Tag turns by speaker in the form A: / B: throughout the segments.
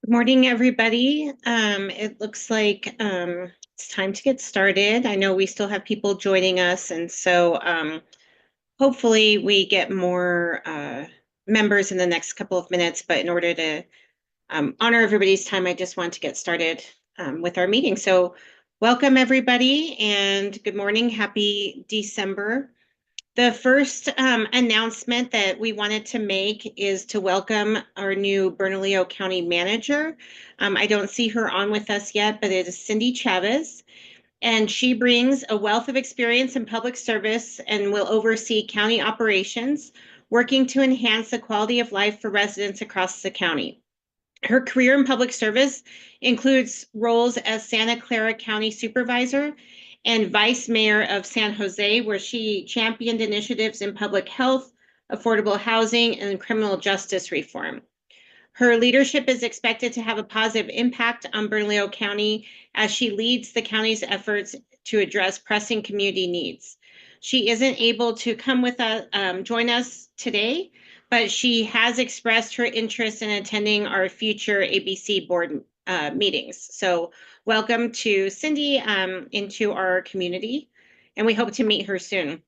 A: Good morning, everybody. It looks like it's time to get started. I know we still have people joining us, and so hopefully we get more members in the next couple of minutes. But in order to honor everybody's time, I just want to get started with our meeting. So welcome, everybody, and good morning. Happy December. The first announcement that we wanted to make is to welcome our new Bernalillo County Manager. I don't see her on with us yet, but it is Cindy Chavez, and she brings a wealth of experience in public service and will oversee county operations, working to enhance the quality of life for residents across the county. Her career in public service includes roles as Santa Clara County Supervisor and Vice Mayor of San Jose, where she championed initiatives in public health, affordable housing, and criminal justice reform. Her leadership is expected to have a positive impact on Bernalillo County as she leads the county's efforts to address pressing community needs. She isn't able to come with us, join us today, but she has expressed her interest in attending our future ABC board meetings. So welcome to Cindy into our community, and we hope to meet her soon.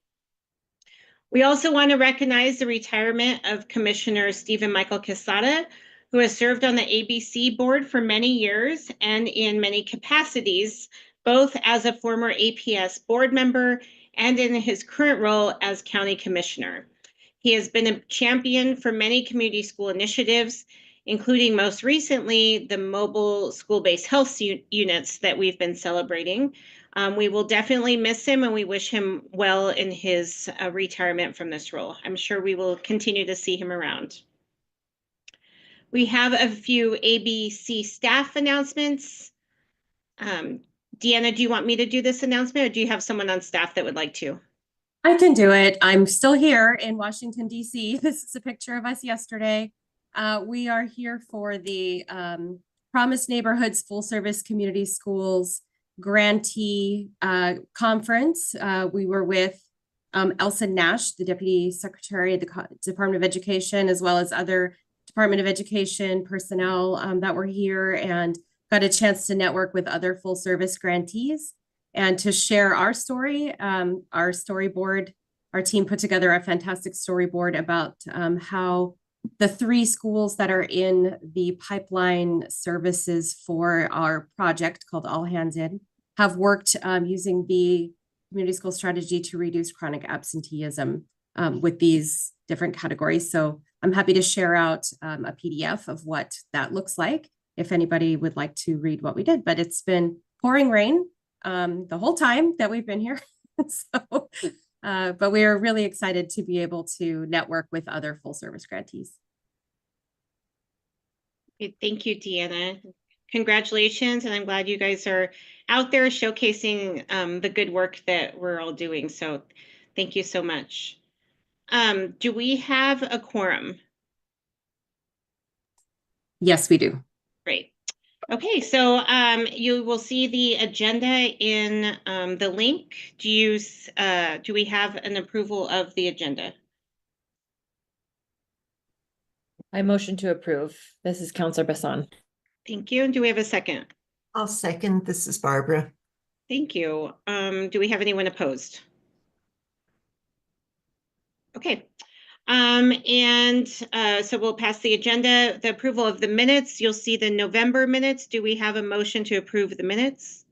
A: We also want to recognize the retirement of Commissioner Stephen Michael Quesada, who has served on the ABC board for many years and in many capacities, both as a former APS board member and in his current role as county commissioner. He has been a champion for many community school initiatives, including most recently the mobile school-based health units that we've been celebrating. We will definitely miss him, and we wish him well in his retirement from this role. I'm sure we will continue to see him around. We have a few ABC staff announcements. Deanna, do you want me to do this announcement, or do you have someone on staff that would like to?
B: I can do it. I'm still here in Washington, D.C. This is a picture of us yesterday. We are here for the Promise Neighborhoods Full Service Community Schools Grantee Conference. We were with Elsa Nash, the Deputy Secretary of the Department of Education, as well as other Department of Education personnel that were here, and got a chance to network with other full service grantees and to share our story. Our storyboard, our team put together a fantastic storyboard about how the 3 schools that are in the pipeline services for our project called All Hands In have worked using the community school strategy to reduce chronic absenteeism with these different categories. So I'm happy to share out a PDF of what that looks like if anybody would like to read what we did. But it's been pouring rain the whole time that we've been here. So, but we are really excited to be able to network with other full service grantees.
A: Thank you, Deanna. Congratulations, and I'm glad you guys are out there showcasing the good work that we're all doing. So thank you so much. Do we have a quorum?
B: Yes, we do.
A: Great. Okay, so you will see the agenda in the link. Do we have an approval of the agenda?
C: I motion to approve. This is Counselor Bassan.
A: Thank you. And do we have a second?
D: I'll second. This is Barbara.
A: Thank you. Do we have anyone opposed? Okay. So we'll pass the agenda, the approval of the minutes. You'll see the November minutes. Do we have a motion to approve the minutes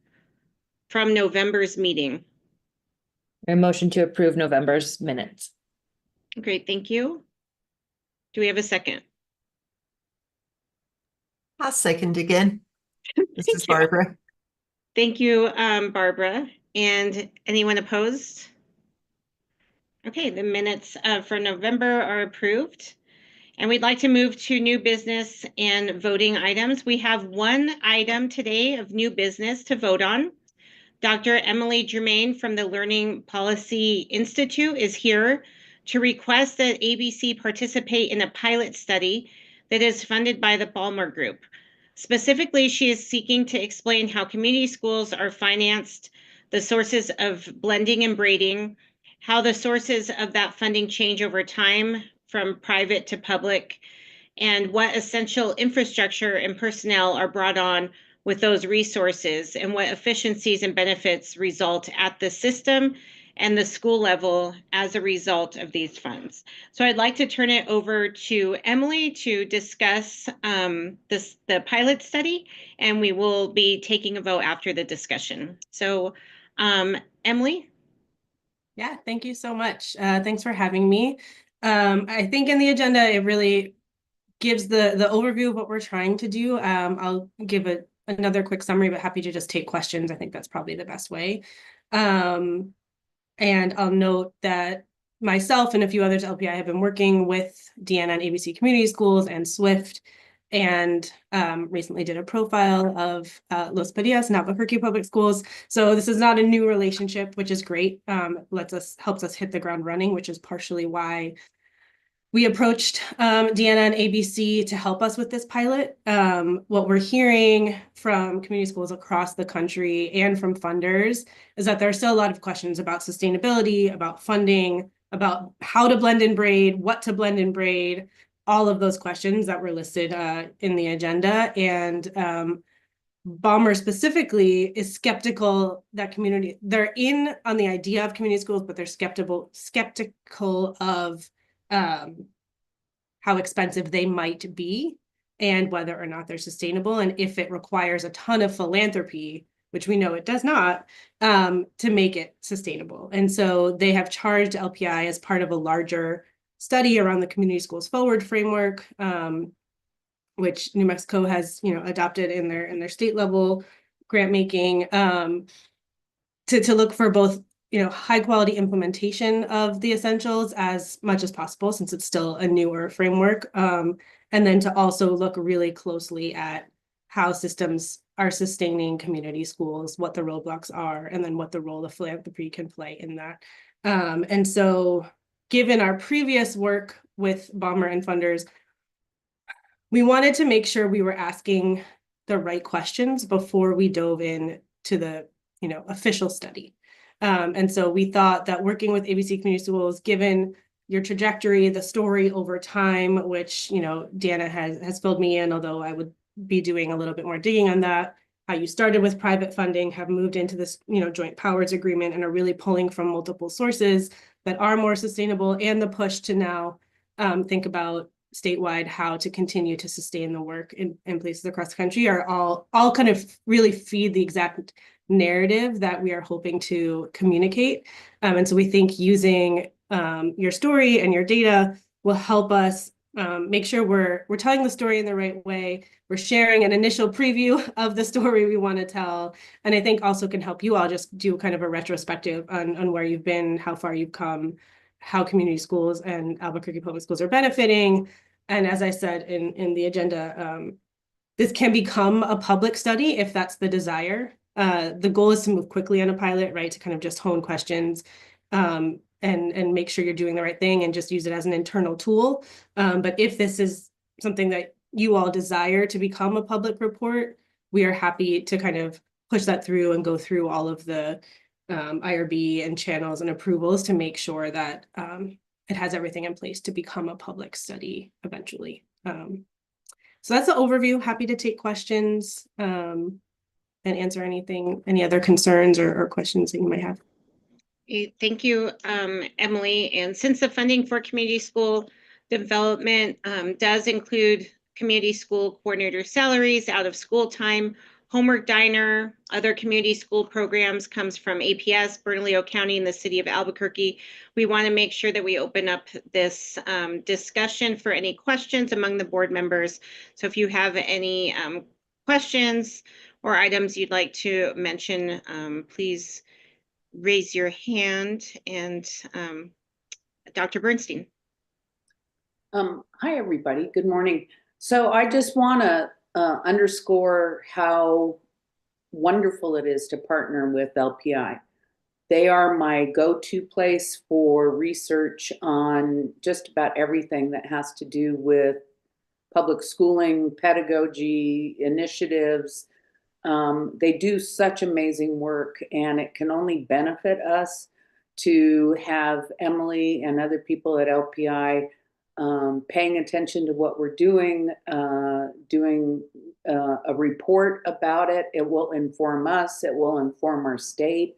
A: from November's meeting?
C: I motion to approve November's minutes.
A: Great, thank you. Do we have a second?
D: I'll second again. This is Barbara.
A: Thank you, Barbara. And anyone opposed? Okay, the minutes for November are approved. And we'd like to move to new business and voting items. We have one item today of new business to vote on. Dr. Emily Germain from the Learning Policy Institute is here to request that ABC participate in a pilot study that is funded by the Ballmer Group. Specifically, she is seeking to explain how community schools are financed, the sources of blending and braiding, how the sources of that funding change over time from private to public, and what essential infrastructure and personnel are brought on with those resources, and what efficiencies and benefits result at the system and the school level as a result of these funds. So I'd like to turn it over to Emily to discuss the pilot study, and we will be taking a vote after the discussion. So Emily?
B: Yeah, thank you so much. Thanks for having me. I think in the agenda, it really gives the overview of what we're trying to do. I'll give another quick summary, but happy to just take questions. I think that's probably the best way. And I'll note that myself and a few others at LPI have been working with Deanna and ABC Community Schools and SWIFT, and recently did a profile of Los Padillas and Albuquerque Public Schools. So this is not a new relationship, which is great. Helps us hit the ground running, which is partially why we approached Deanna and ABC to help us with this pilot. What we're hearing from community schools across the country and from funders is that there are still a lot of questions about sustainability, about funding, about how to blend and braid, what to blend and braid, all of those questions that were listed in the agenda. And Balmer specifically is skeptical that they're in on the idea of community schools, but they're skeptical of how expensive they might be and whether or not they're sustainable, and if it requires a ton of philanthropy, which we know it does not, to make it sustainable. And so they have charged LPI as part of a larger study around the Community Schools Forward framework, which New Mexico has, adopted in their state level grant making, to look for both high quality implementation of the essentials as much as possible, since it's still a newer framework, and then to also look really closely at how systems are sustaining community schools, what the roadblocks are, and then what the role of philanthropy can play in that. And so given our previous work with Balmer and funders, we wanted to make sure we were asking the right questions before we dove in to the official study. And so we thought that working with ABC Community Schools, given your trajectory, the story over time, which Deanna has filled me in, although I would be doing a little bit more digging on that, how you started with private funding, have moved into this joint powers agreement, and are really pulling from multiple sources that are more sustainable, and the push to now think about statewide how to continue to sustain the work in places across the country are all kind of really feed the exact narrative that we are hoping to communicate. And so we think using your story and your data will help us make sure we're telling the story in the right way. We're sharing an initial preview of the story we want to tell. And I think also can help you all just do kind of a retrospective on where you've been, how far you've come, how community schools and Albuquerque Public Schools are benefiting. And as I said in the agenda, this can become a public study if that's the desire. The goal is to move quickly on a pilot, right? To kind of just hone questions and make sure you're doing the right thing and just use it as an internal tool. But if this is something that you all desire to become a public report, we are happy to kind of push that through and go through all of the IRB and channels and approvals to make sure that it has everything in place to become a public study eventually. So that's the overview. Happy to take questions and answer any other concerns or questions that you might have.
A: Thank you, Emily. And since the funding for community school development does include community school coordinator salaries, out of school time, homework diner, other community school programs comes from APS, Bernalillo County, and the city of Albuquerque. We want to make sure that we open up this discussion for any questions among the board members. So if you have any questions or items you'd like to mention, please raise your hand. And Dr. Bernstein.
E: Hi, everybody. Good morning. So I just want to underscore how wonderful it is to partner with LPI. They are my go-to place for research on just about everything that has to do with public schooling, pedagogy, initiatives. They do such amazing work, and it can only benefit us to have Emily and other people at LPI paying attention to what we're doing, doing a report about it. It will inform us, it will inform our state,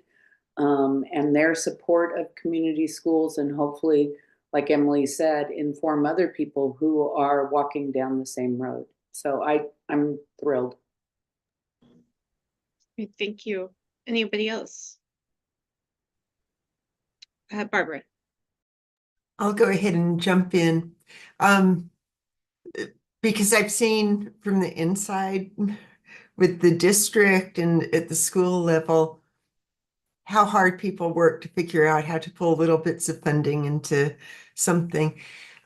E: and their support of community schools, and hopefully, like Emily said, inform other people who are walking down the same road. So I'm thrilled.
A: Thank you. Anybody else? Barbara.
D: I'll go ahead and jump in. Because I've seen from the inside with the district and at the school level, how hard people work to figure out how to pull little bits of funding into something.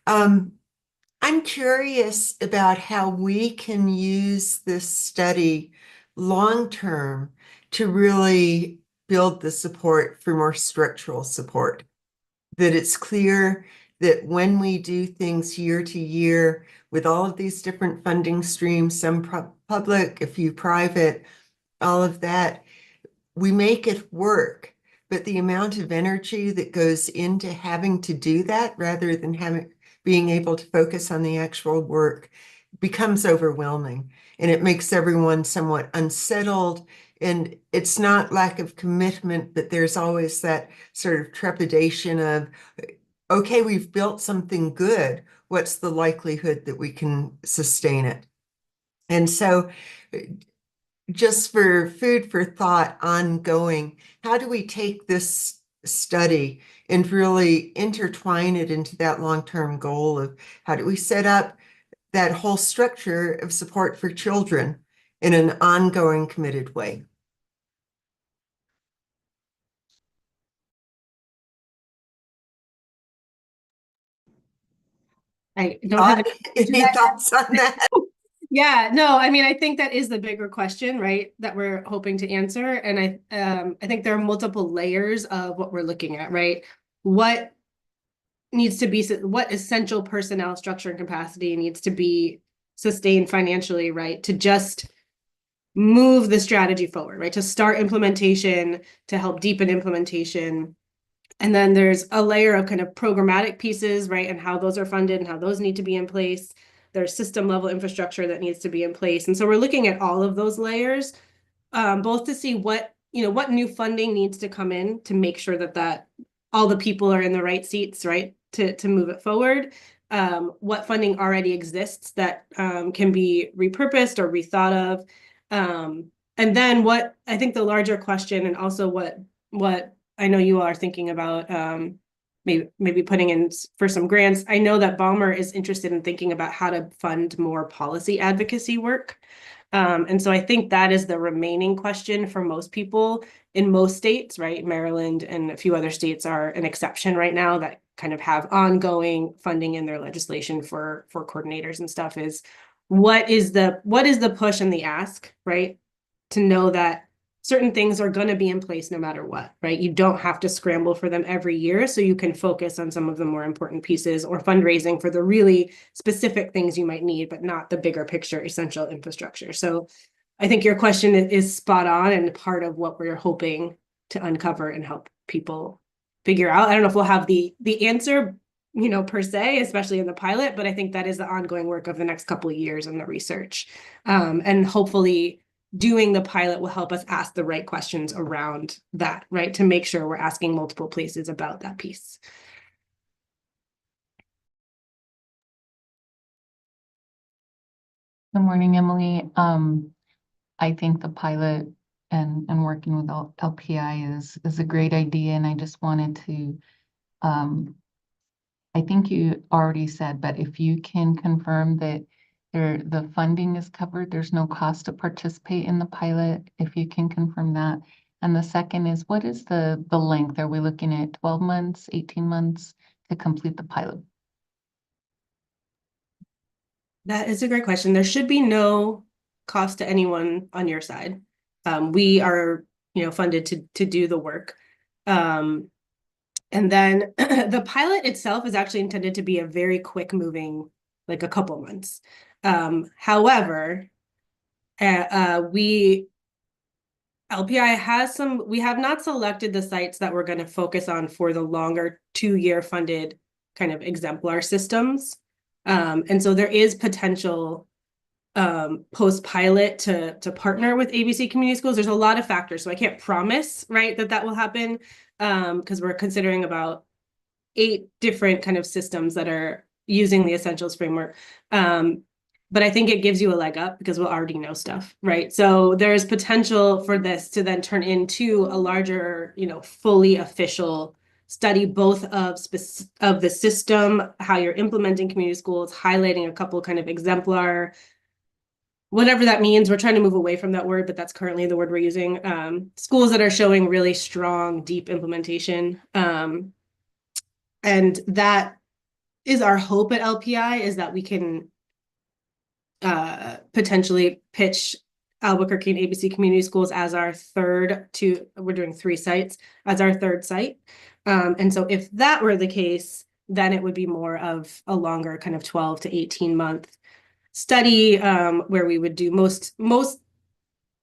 D: I'm curious about how we can use this study long-term to really build the support for more structural support. That it's clear that when we do things year to year with all of these different funding streams, some public, a few private, all of that, we make it work. But the amount of energy that goes into having to do that rather than being able to focus on the actual work becomes overwhelming. And it makes everyone somewhat unsettled. And it's not lack of commitment, but there's always that sort of trepidation of, okay, we've built something good. What's the likelihood that we can sustain it? And so just for food for thought ongoing, how do we take this study and really intertwine it into that long-term goal of how do we set up that whole structure of support for children in an ongoing, committed way?
B: I don't have
D: Any thoughts on that?
B: Yeah, no, I mean, I think that is the bigger question, right? That we're hoping to answer. And I think there are multiple layers of what we're looking at, right? What needs to be, what essential personnel structure and capacity needs to be sustained financially, right? To just move the strategy forward, right? To start implementation, to help deepen implementation. And then there's a layer of kind of programmatic pieces, right? And how those are funded and how those need to be in place. There's system level infrastructure that needs to be in place. And so we're looking at all of those layers, both to see what new funding needs to come in to make sure that all the people are in the right seats, right? To move it forward. What funding already exists that can be repurposed or rethought of. And then what I think the larger question, and also what I know you all are thinking about, maybe putting in for some grants. I know that Balmer is interested in thinking about how to fund more policy advocacy work. And so I think that is the remaining question for most people in most states, right? Maryland and a few other states are an exception right now that kind of have ongoing funding in their legislation for coordinators and stuff. Is what is the push and the ask, right? To know that certain things are going to be in place no matter what, right? You don't have to scramble for them every year, so you can focus on some of the more important pieces or fundraising for the really specific things you might need, but not the bigger picture essential infrastructure. So I think your question is spot on and part of what we're hoping to uncover and help people figure out. I don't know if we'll have the answer, per se, especially in the pilot, but I think that is the ongoing work of the next couple of years in the research. And hopefully doing the pilot will help us ask the right questions around that, right? To make sure we're asking multiple places about that piece.
F: Good morning, Emily. I think the pilot and working with LPI is a great idea, and I just wanted to, I think you already said, but if you can confirm that the funding is covered, there's no cost to participate in the pilot, if you can confirm that. And the second is, what is the length? Are we looking at 12 months, 18 months to complete the pilot?
B: That is a great question. There should be no cost to anyone on your side. We are, funded to do the work. And then the pilot itself is actually intended to be a very quick moving, like a couple months. However, LPI has we have not selected the sites that we're going to focus on for the longer 2-year funded kind of exemplar systems. And so there is potential post-pilot to partner with ABC Community Schools. There's a lot of factors, so I can't promise, right, that will happen, because we're considering about 8 different kind of systems that are using the essentials framework. But I think it gives you a leg up because we'll already know stuff, right? So there's potential for this to then turn into a larger, fully official study, both of the system, how you're implementing community schools, highlighting a couple kind of exemplar, whatever that means. We're trying to move away from that word, but that's currently the word we're using. Schools that are showing really strong, deep implementation. And that is our hope at LPI, is that we can potentially pitch Albuquerque and ABC Community Schools as our we're doing 3 sites as our 3rd site. And so if that were the case, then it would be more of a longer kind of 12 to 18 month study, where we would do most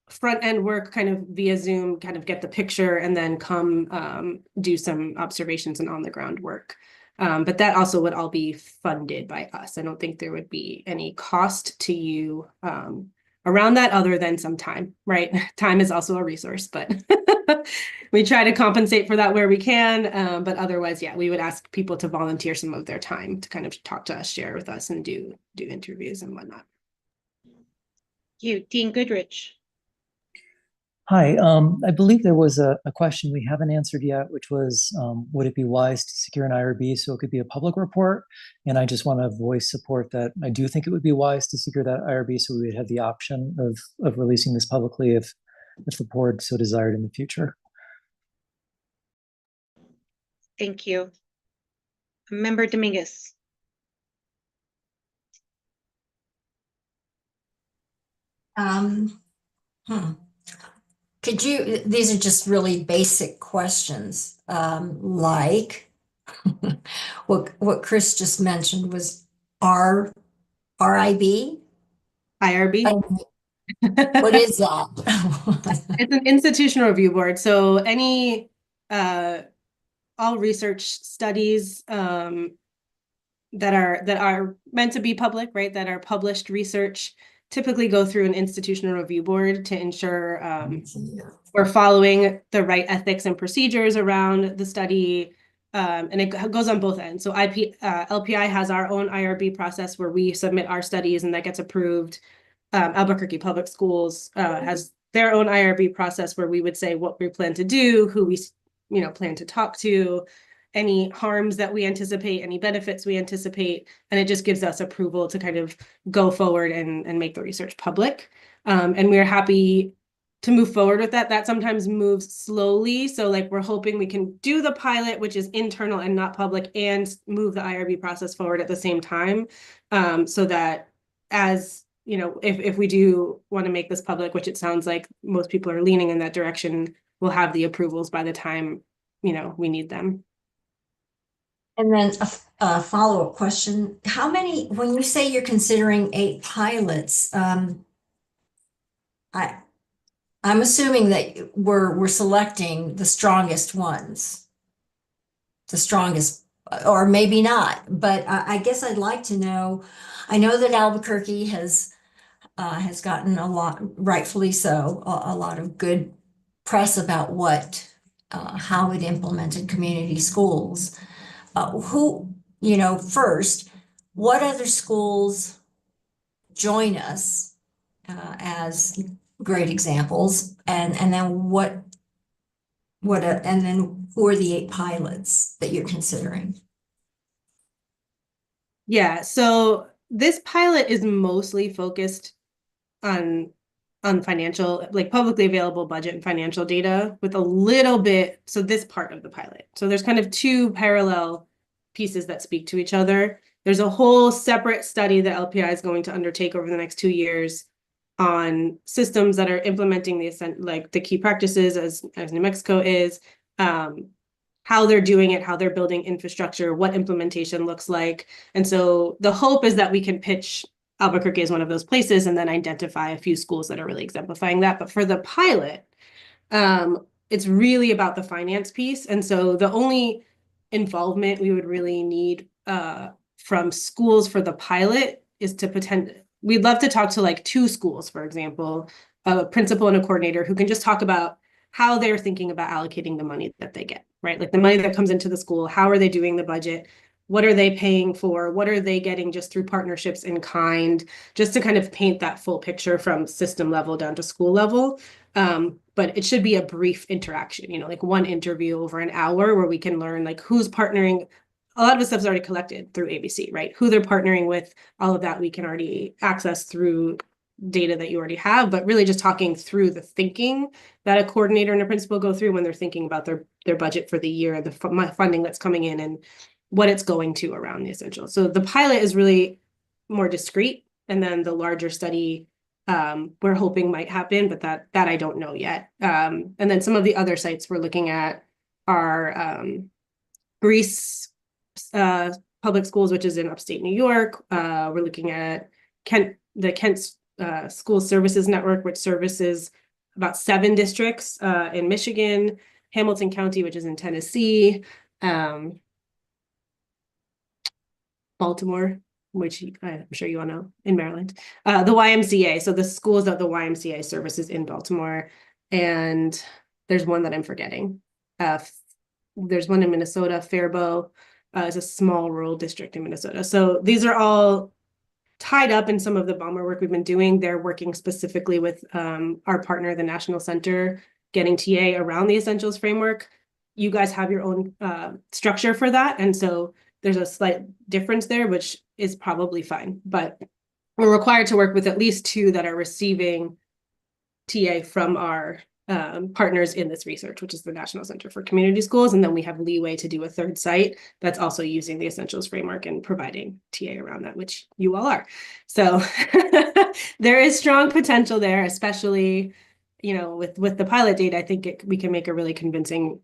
B: front end work kind of via Zoom, kind of get the picture, and then come do some observations and on the ground work. But that also would all be funded by us. I don't think there would be any cost to you around that, other than some time, right? Time is also a resource, but we try to compensate for that where we can. But otherwise, yeah, we would ask people to volunteer some of their time to kind of talk to us, share with us, and do interviews and whatnot.
A: You, Dean Goodrich.
G: Hi, I believe there was a question we haven't answered yet, which was, would it be wise to secure an IRB so it could be a public report? And I just want to voice support that. I do think it would be wise to secure that IRB so we would have the option of releasing this publicly if the board so desired in the future.
A: Thank you. Member Dominguez.
H: These are just really basic questions, like what Chris just mentioned was RIB?
B: IRB.
H: What is that?
B: It's an institutional review board. So any all research studies that are meant to be public, right, that are published research, typically go through an institutional review board to ensure we're following the right ethics and procedures around the study. And it goes on both ends. So LPI has our own IRB process where we submit our studies and that gets approved. Albuquerque Public Schools has their own IRB process where we would say what we plan to do, who we plan to talk to, any harms that we anticipate, any benefits we anticipate, and it just gives us approval to kind of go forward and make the research public. And we're happy to move forward with that. That sometimes moves slowly. So like we're hoping we can do the pilot, which is internal and not public, and move the IRB process forward at the same time. So that as if we do want to make this public, which it sounds like most people are leaning in that direction, we'll have the approvals by the time we need them.
H: And then a follow-up question. How many, when you say you're considering 8 pilots, I'm assuming that we're selecting the strongest ones, the strongest, or maybe not, but I guess I'd like to know. I know that Albuquerque has gotten a lot, rightfully so, a lot of good press about how it implemented community schools. First, what other schools join us as great examples, and then and then who are the 8 pilots that you're considering?
B: Yeah, so this pilot is mostly focused on financial, like publicly available budget and financial data with a little bit, so this part of the pilot. So there's kind of 2 parallel pieces that speak to each other. There's a whole separate study that LPI is going to undertake over the next 2 years on systems that are implementing the key practices as New Mexico is, how they're doing it, how they're building infrastructure, what implementation looks like. And so the hope is that we can pitch Albuquerque as one of those places and then identify a few schools that are really exemplifying that. But for the pilot, it's really about the finance piece. And so the only involvement we would really need
I: from schools for the pilot is to we'd love to talk to like 2 schools, for example, a principal and a coordinator who can just talk about how they're thinking about allocating the money that they get, right? Like the money that comes into the school, how are they doing the budget? What are they paying for? What are they getting just through partnerships in kind? Just to kind of paint that full picture from system level down to school level. But it should be a brief interaction, you know, like 1 interview over an hour where we can learn like who's partnering. A lot of the stuff's already collected through ABC, right? Who they're partnering with, all of that we can already access through data that you already have, but really just talking through the thinking that a coordinator and a principal go through when they're thinking about their budget for the year, the funding that's coming in and what it's going to around the essentials. So the pilot is really more discrete, and then the larger study we're hoping might happen, but that I don't know yet. And then some of the other sites we're looking at are Greece Public Schools, which is in upstate New York. We're looking at the Kent School Services Network, which services about 7 districts in Michigan, Hamilton County, which is in Tennessee, Baltimore, which I'm sure you all know, in Maryland, the YMCA. So the schools that the YMCA services in Baltimore, and there's one that I'm forgetting. There's one in Minnesota, Faribault, is a small rural district in Minnesota. So these are all tied up in some of the bomber work we've been doing. They're working specifically with our partner, the National Center, getting TA around the Essentials Framework. You guys have your own structure for that. And so there's a slight difference there, which is probably fine. But we're required to work with at least 2 that are receiving TA from our partners in this research, which is the National Center for Community Schools. And then we have leeway to do a 3rd site that's also using the Essentials Framework and providing TA around that, which you all are. So there is strong potential there, especially, you know, with the pilot data. I think we can make a really convincing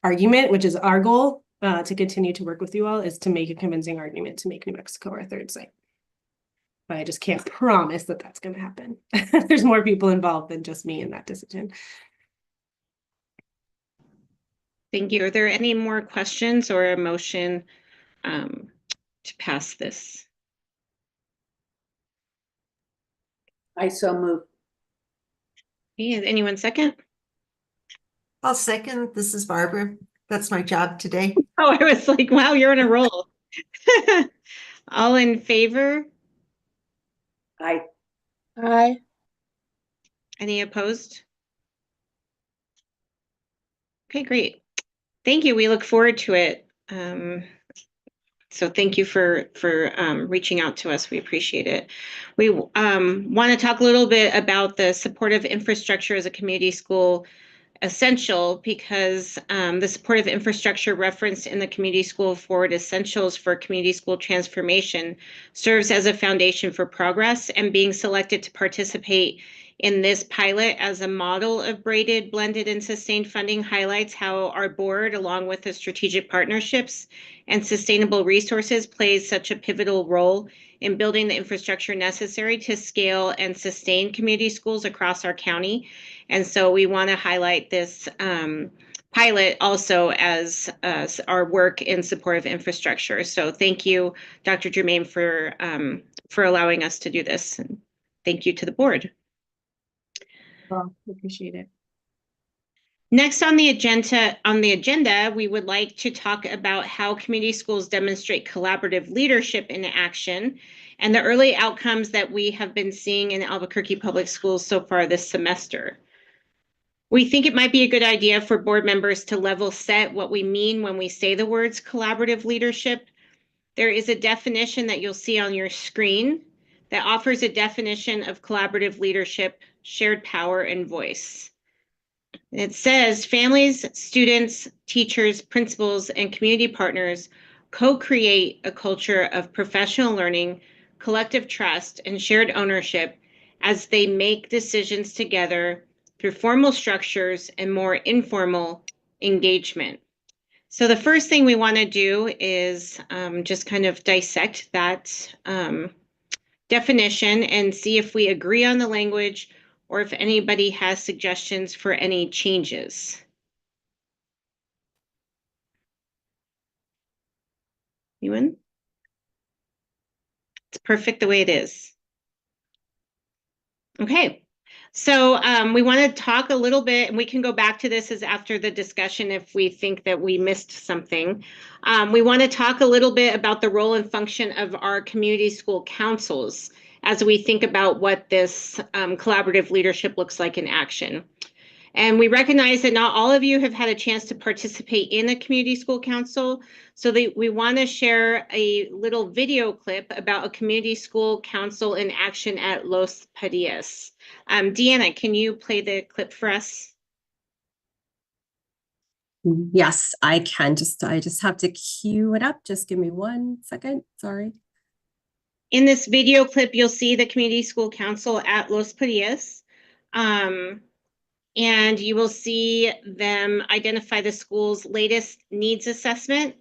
I: argument, which is our goal to continue to work with you all, is to make a convincing argument to make New Mexico our 3rd site. But I just can't promise that that's going to happen. There's more people involved than just me in that decision.
A: Thank you. Are there any more questions or a motion to pass this?
E: I so move.
A: Okay, anyone second?
D: I'll second. This is Barbara. That's my job today.
A: Oh, I was like, wow, you're on a roll. All in favor?
E: Aye.
C: Aye.
A: Any opposed? Okay, great. Thank you. We look forward to it. So thank you for reaching out to us. We appreciate it. We want to talk a little bit about the supportive infrastructure as a community school essential, because the supportive infrastructure referenced in the Community School Forward Essentials for Community School Transformation serves as a foundation for progress, and being selected to participate in this pilot as a model of braided, blended, and sustained funding highlights how our board, along with the strategic partnerships and sustainable resources, plays such a pivotal role in building the infrastructure necessary to scale and sustain community schools across our county. And so we want to highlight this pilot also as our work in support of infrastructure. So thank you, Dr. Germain, for allowing us to do this. And thank you to the board.
I: Well, appreciate it.
A: Next on the agenda, we would like to talk about how community schools demonstrate collaborative leadership in action and the early outcomes that we have been seeing in Albuquerque Public Schools so far this semester. We think it might be a good idea for board members to level set what we mean when we say the words collaborative leadership. There is a definition that you'll see on your screen that offers a definition of collaborative leadership, shared power, and voice. It says families, students, teachers, principals, and community partners co-create a culture of professional learning, collective trust, and shared ownership as they make decisions together through formal structures and more informal engagement. So the first thing we want to do is just kind of dissect that definition and see if we agree on the language or if anybody has suggestions for any changes. Anyone? It's perfect the way it is. Okay. So we want to talk a little bit, and we can go back to this as after the discussion if we think that we missed something. We want to talk a little bit about the role and function of our community school councils as we think about what this collaborative leadership looks like in action. And we recognize that not all of you have had a chance to participate in a community school council. So we want to share a little video clip about a community school council in action at Los Padillas. Deanna, can you play the clip for us?
B: Yes, I can. I just have to cue it up. Just give me 1 second. Sorry.
A: In this video clip, you'll see the community school council at Los Padillas. And you will see them identify the school's latest needs assessment.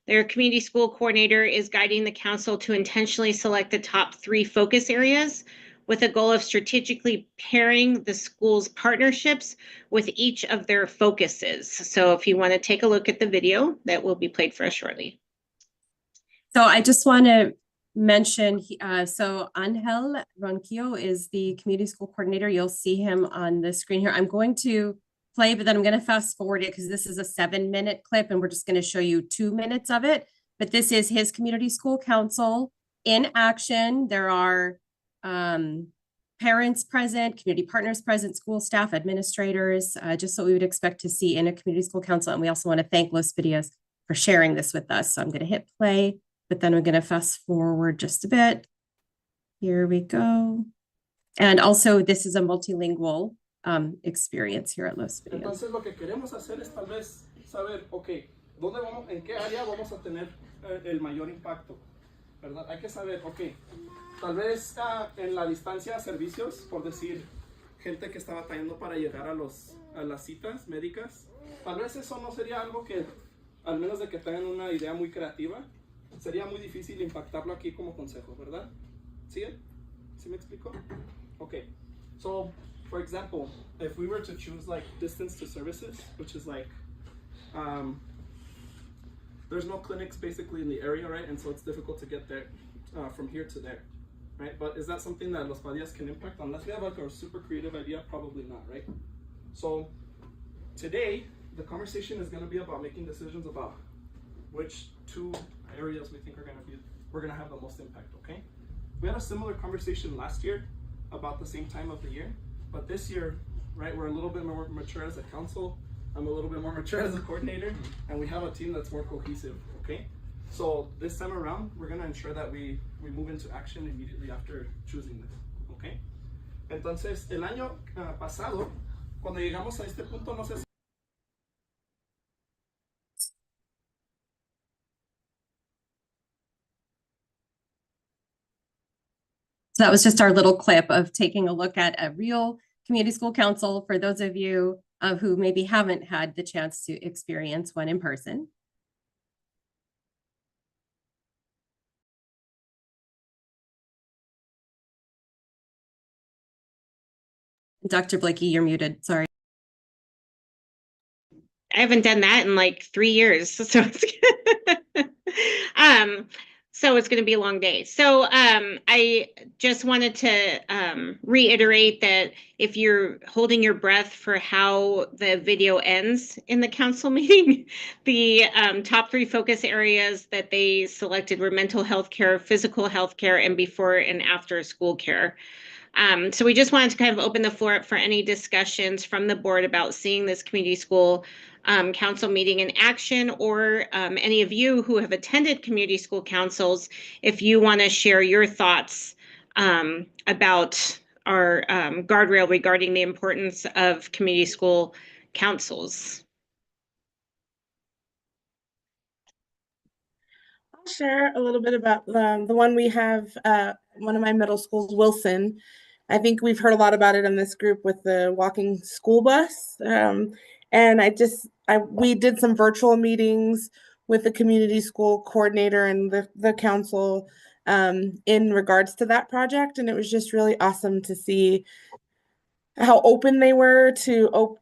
A: Their community school coordinator is guiding the council to intentionally select the top 3 focus areas with a goal of strategically pairing the school's partnerships with each of their focuses. So if you want to take a look at the video, that will be played for us shortly.
B: So I just want to mention, so Angel Ronquillo is the community school coordinator. You'll see him on the screen here. I'm going to play, but then I'm going to fast forward it because this is a 7-minute clip and we're just going to show you 2 minutes of it. But this is his community school council in action. There are parents present, community partners present, school staff, administrators, just what we would expect to see in a community school council. And we also want to thank Los Videos for sharing this with us. So I'm going to hit play. But then we're going to fast forward just a bit. Here we go. And also, this is a multilingual experience here at Los Videos.
J: Entonces, lo que queremos hacer es tal vez saber, ok, ¿dónde vamos, en qué área vamos a tener el mayor impacto? ¿Verdad? Hay que saber, ok, tal vez en la distancia de servicios, por decir, gente que está batallando para llegar a las citas médicas, tal vez eso no sería algo que, al menos de que tengan una idea muy creativa, sería muy difícil impactarlo aquí como consejo, ¿verdad? ¿Sí? ¿Sí me explico? Okay. So, for example, if we were to choose like distance to services, which is like, there's no clinics basically in the area, right? And so it's difficult to get there from here to there, right? But is that something that Los Padillas can impact? Unless we have like a super creative idea, probably not, right? So today, the conversation is going to be about making decisions about which 2 areas we think we're gonna have the most impact, okay? We had a similar conversation last year about the same time of the year, but this year, right, we're a little bit more mature as a council, I'm a little bit more mature as a coordinator, and we have a team that's more cohesive, okay? So this time around, we're gonna ensure that we move into action immediately after choosing this, okay? Entonces, el año pasado, cuando llegamos a este punto, no sé si
B: So that was just our little clip of taking a look at a real community school council for those of you who maybe haven't had the chance to experience one in person. Dr. Blakey, you're muted. Sorry.
A: I haven't done that in like 3 years, so it's so it's going to be a long day. So I just wanted to reiterate that if you're holding your breath for how the video ends in the council meeting, the top 3 focus areas that they selected were mental health care, physical health care, and before and after school care. So we just wanted to kind of open the floor up for any discussions from the board about seeing this community school council meeting in action, or any of you who have attended community school councils, if you want to share your thoughts about our guardrail regarding the importance of community school councils.
K: I'll share a little bit about the one we have, one of my middle schools, Wilson. I think we've heard a lot about it in this group with the walking school bus. And we did some virtual meetings with the community school coordinator and the council in regards to that project. And it was just really awesome to see how open they were to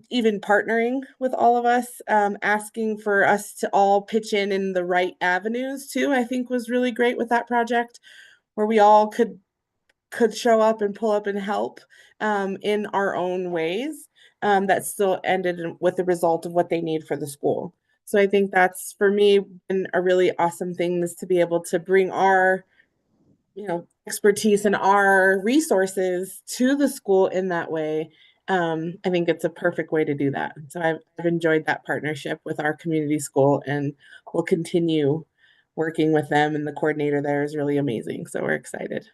K: even partnering with all of us, asking for us to all pitch in the right avenues too, I think was really great with that project. where we all could show up and pull up and help in our own ways that still ended with the result of what they need for the school. So I think that's for me been a really awesome thing, is to be able to bring our expertise and our resources to the school in that way. I think it's a perfect way to do that. So I've enjoyed that partnership with our community school, and we'll continue working with them. And the coordinator there is really amazing. So we're excited.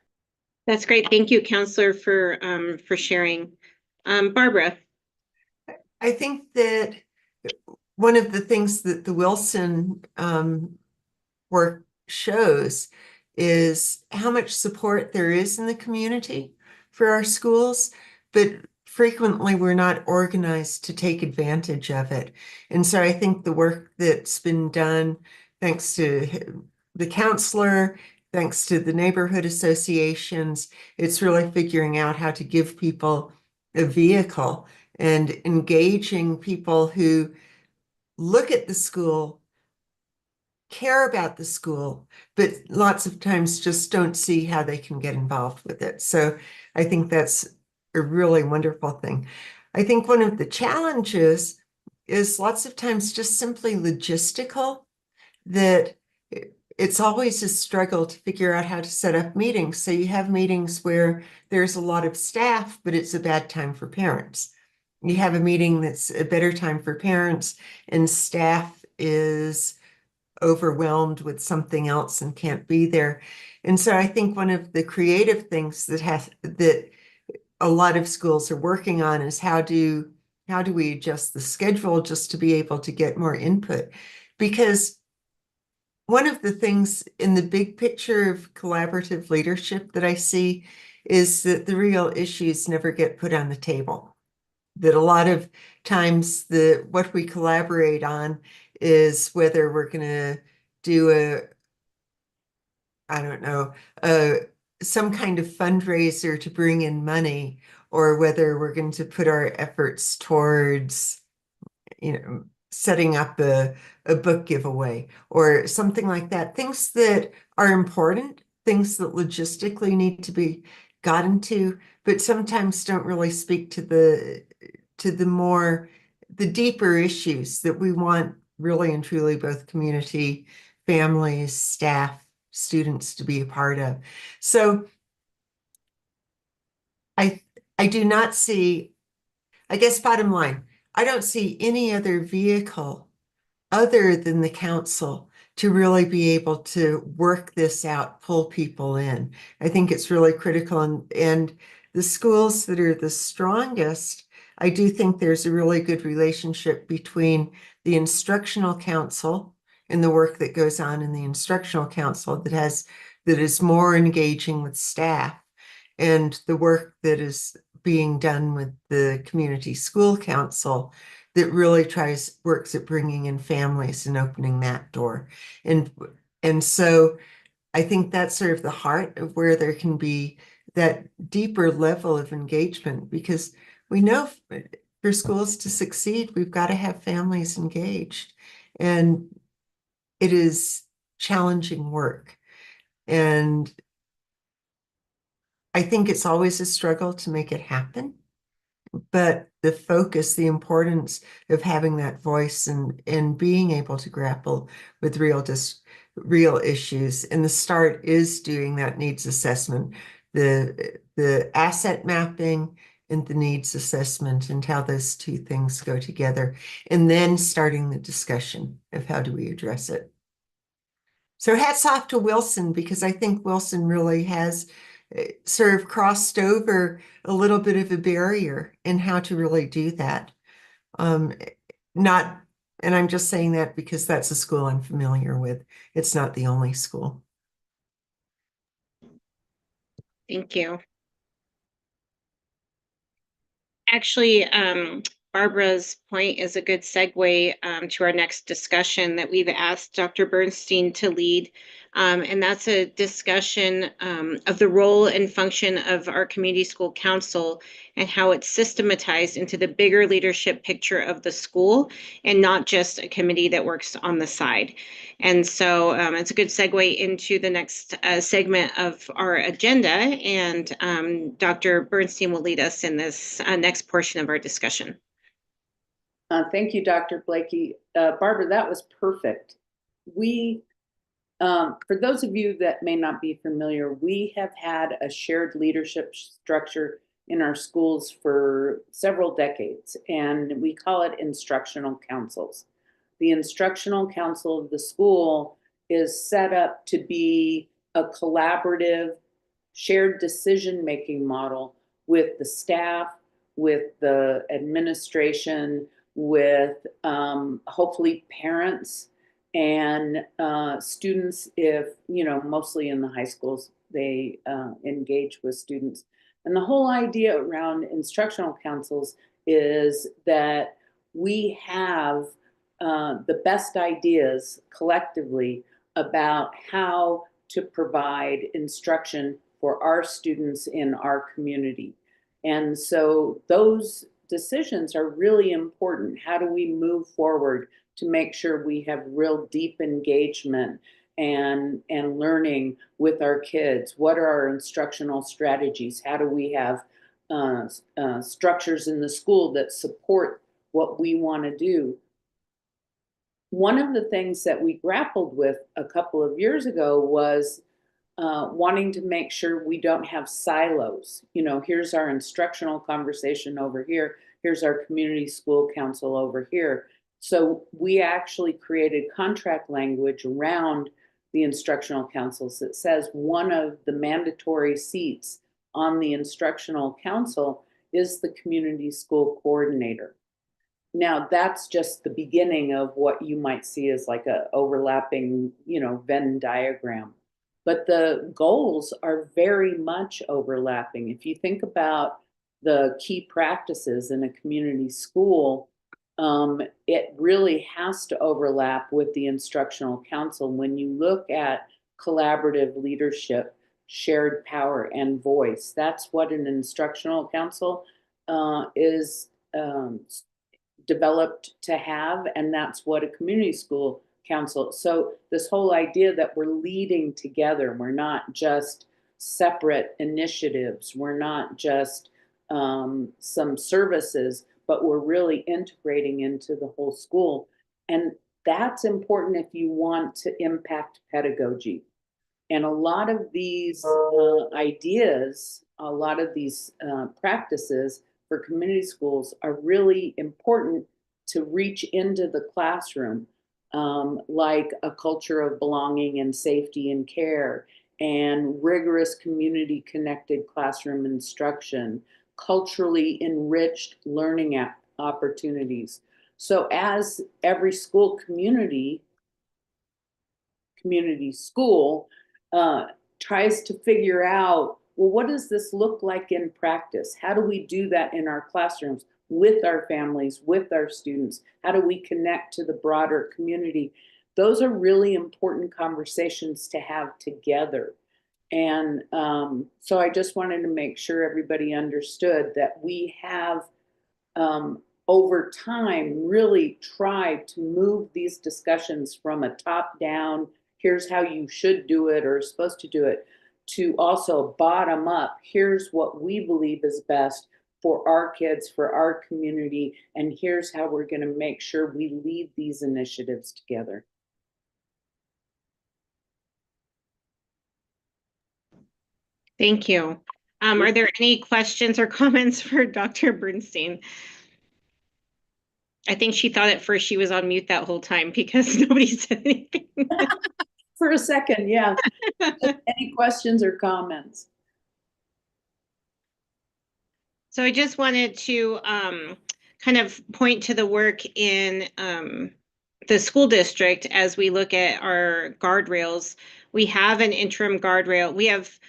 A: That's great. Thank you, Counselor, for sharing. Barbara.
D: I think that one of the things that the Wilson work shows is how much support there is in the community for our schools, but frequently we're not organized to take advantage of it. And so I think the work that's been done, thanks to the counselor, thanks to the neighborhood associations, it's really figuring out how to give people a vehicle and engaging people who look at the school, care about the school, but lots of times just don't see how they can get involved with it. So I think that's a really wonderful thing. I think one of the challenges is lots of times just simply logistical, that it's always a struggle to figure out how to set up meetings. So you have meetings where there's a lot of staff, but it's a bad time for parents. You have a meeting that's a better time for parents, and staff is overwhelmed with something else and can't be there. And so I think one of the creative things that a lot of schools are working on is how do we adjust the schedule just to be able to get more input? Because one of the things in the big picture of collaborative leadership that I see is that the real issues never get put on the table. That a lot of times what we collaborate on is whether we're going to do I don't know, some kind of fundraiser to bring in money, or whether we're going to put our efforts towards, setting up a book giveaway or something like that. Things that are important, things that logistically need to be gotten to, but sometimes don't really speak to the deeper issues that we want really and truly both community, families, staff, students to be a part of. So I do not see, I guess bottom line, I don't see any other vehicle other than the council to really be able to work this out, pull people in. I think it's really critical. And the schools that are the strongest, I do think there's a really good relationship between the instructional council and the work that goes on in the instructional council that is more engaging with staff, and the work that is being done with the community school council that really works at bringing in families and opening that door. And so I think that's sort of the heart of where there can be that deeper level of engagement, because we know for schools to succeed, we've got to have families engaged. And it is challenging work. And I think it's always a struggle to make it happen. But the focus, the importance of having that voice and being able to grapple with real issues. And the start is doing that needs assessment, the asset mapping and the needs assessment, and how those two things go together, and then starting the discussion of how do we address it. So hats off to Wilson, because I think Wilson really has sort of crossed over a little bit of a barrier in how to really do that. Not, and I'm just saying that because that's a school I'm familiar with. It's not the only school.
A: Thank you. Actually, Barbara's point is a good segue to our next discussion that we've asked Dr. Bernstein to lead. And that's a discussion of the role and function of our community school council and how it's systematized into the bigger leadership picture of the school and not just a committee that works on the side. And so it's a good segue into the next segment of our agenda. And Dr. Bernstein will lead us in this next portion of our discussion.
E: Thank you, Dr. Blakey. Barbara, that was perfect. For those of you that may not be familiar, we have had a shared leadership structure in our schools for several decades, and we call it instructional councils. The instructional council of the school is set up to be a collaborative, shared decision-making model with the staff, with the administration, with hopefully parents and students, if, mostly in the high schools, they engage with students. And the whole idea around instructional councils is that we have the best ideas collectively about how to provide instruction for our students in our community. And so those decisions are really important. How do we move forward to make sure we have real deep engagement and learning with our kids? What are our instructional strategies? How do we have structures in the school that support what we want to do? One of the things that we grappled with a couple of years ago was wanting to make sure we don't have silos. Here's our instructional conversation over here. Here's our community school council over here. So we actually created contract language around the instructional councils that says one of the mandatory seats on the instructional council is the community school coordinator. Now, that's just the beginning of what you might see as like a overlapping, Venn diagram. But the goals are very much overlapping. If you think about the key practices in a community school, it really has to overlap with the instructional council. When you look at collaborative leadership, shared power, and voice, that's what an instructional council is developed to have, and that's what a community school council. So this whole idea that we're leading together, we're not just separate initiatives, we're not just some services, but we're really integrating into the whole school. And that's important if you want to impact pedagogy. And a lot of these ideas, a lot of these practices for community schools are really important to reach into the classroom, like a culture of belonging and safety and care, and rigorous community connected classroom instruction, culturally enriched learning opportunities. So as every school community school tries to figure out, well, what does this look like in practice? How do we do that in our classrooms with our families, with our students? How do we connect to the broader community? Those are really important conversations to have together. And so I just wanted to make sure everybody understood that we have over time really tried to move these discussions from a top-down, here's how you should do it or are supposed to do it, to also bottom up, here's what we believe is best for our kids, for our community, and here's how we're going to make sure we lead these initiatives together.
A: Thank you. Are there any questions or comments for Dr. Bernstein? I think she thought at first she was on mute that whole time because nobody said anything.
E: For a second, yeah. Any questions or comments?
A: So I just wanted to kind of point to the work in the school district as we look at our guardrails. We have an interim guardrail. We have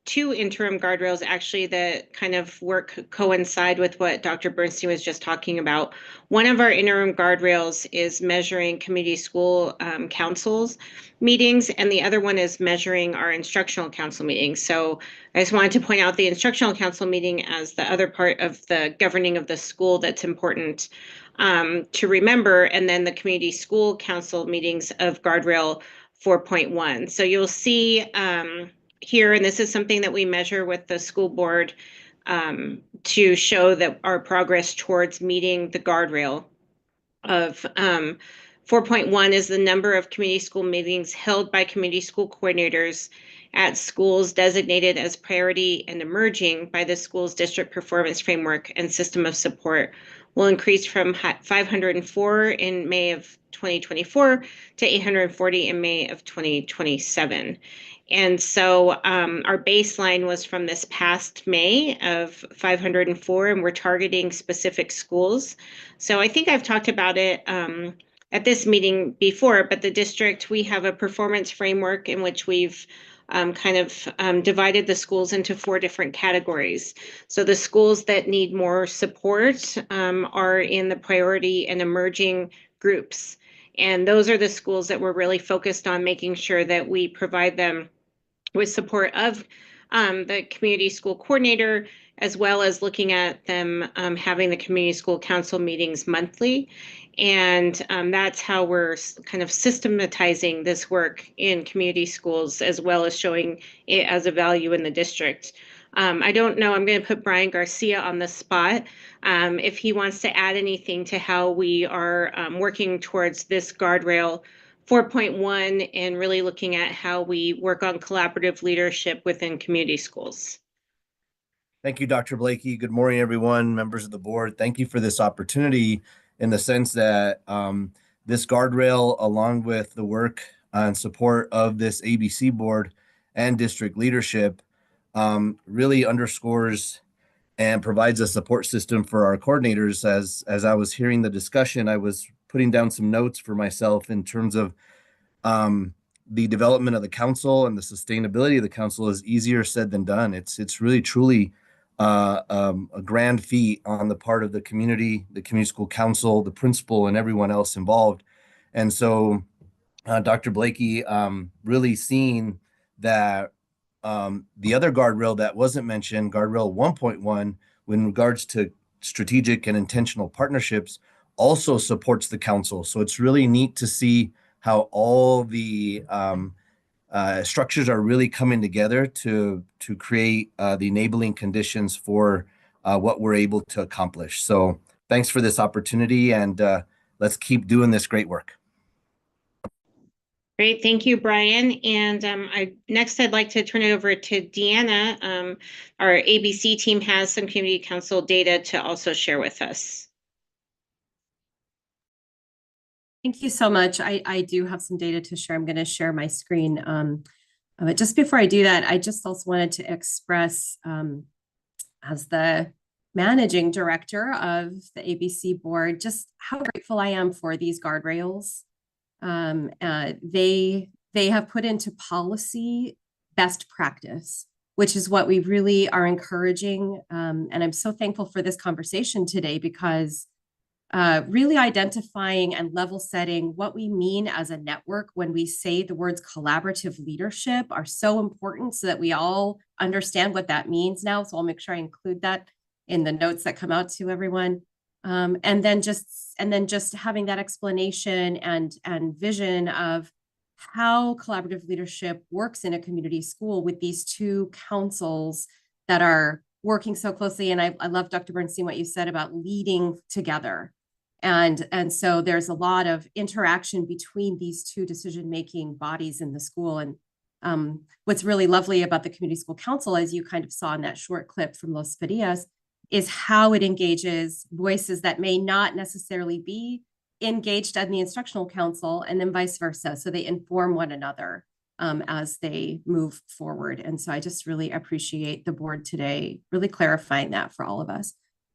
A: two interim guardrails actually that kind of work coincide with what Dr. Bernstein was just talking about. One of our interim guardrails is measuring community school councils meetings, and the other one is measuring our instructional council meetings. So I just wanted to point out the instructional council meeting as the other part of the governing of the school that's important to remember, and then the community school council meetings of guardrail 4.1. So you'll see here, and this is something that we measure with the school board to show that our progress towards meeting the guardrail of 4.1 is the number of community school meetings held by community school coordinators at schools designated as priority and emerging by the school's district performance framework and system of support will increase from 504 in May of 2024 to 840 in May of 2027. And so our baseline was from this past May of 504, and we're targeting specific schools. So I think I've talked about it at this meeting before, but the district, we have a performance framework in which we've divided the schools into 4 different categories. So the schools that need more support are in the priority and emerging groups. And those are the schools that we're really focused on making sure that we provide them with support of the community school coordinator, as well as looking at them having the community school council meetings monthly. And that's how we're kind of systematizing this work in community schools, as well as showing it as a value in the district. I don't know, I'm going to put Brian Garcia on the spot if he wants to add anything to how we are working towards this guardrail 4.1 and really looking at how we work on collaborative leadership within community schools.
L: Thank you, Dr. Blakey. Good morning, everyone, members of the board. Thank you for this opportunity in the sense that this guardrail, along with the work and support of this ABC board and district leadership, really underscores and provides a support system for our coordinators. As I was hearing the discussion, I was putting down some notes for myself in terms of the development of the council and the sustainability of the council is easier said than done. It's really truly a grand feat on the part of the community school council, the principal, and everyone else involved. And so Dr. Blakey really seeing that the other guardrail that wasn't mentioned, guardrail 1.1, in regards to strategic and intentional partnerships, also supports the council. So it's really neat to see how all the structures are really coming together to create the enabling conditions for what we're able to accomplish. So thanks for this opportunity, and let's keep doing this great work.
A: Great, thank you, Brian. And next I'd like to turn it over to Deanna. Our ABC team has some community council data to also share with us.
B: Thank you so much. I do have some data to share. I'm going to share my screen. But just before I do that, I just also wanted to express, as the managing director of the ABC board, just how grateful I am for these guardrails. They have put into policy best practice, which is what we really are encouraging. And I'm so thankful for this conversation today, because really identifying and level setting what we mean as a network when we say the words collaborative leadership are so important, so that we all understand what that means now. So I'll make sure I include that in the notes that come out to everyone. And then just having that explanation and vision of how collaborative leadership works in a community school with these 2 councils that are working so closely. And I love, Dr. Bernstein, what you said about leading together. And so there's a lot of interaction between these 2 decision-making bodies in the school. And what's really lovely about the Community School Council, as you kind of saw in that short clip from Los Farias, is how it engages voices that may not necessarily be engaged in the instructional council, and then vice versa. So they inform one another as they move forward. And so I just really appreciate the board today really clarifying that for all of us.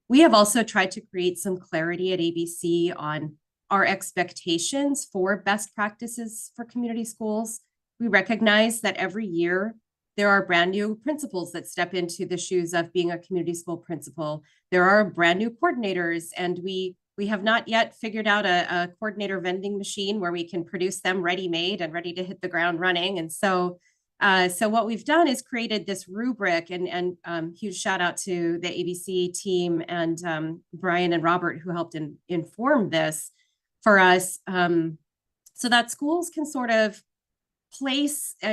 B: We have also tried to create some clarity at ABC on our expectations for best practices for community schools. We recognize that every year There are brand new principals that step into the shoes of being a community school principal. There are brand new coordinators, and we have not yet figured out a coordinator vending machine where we can produce them ready-made and ready to hit the ground running. And so what we've done is created this rubric, and huge shout out to the ABC team and Brian and Robert who helped inform this for us, so that schools can sort of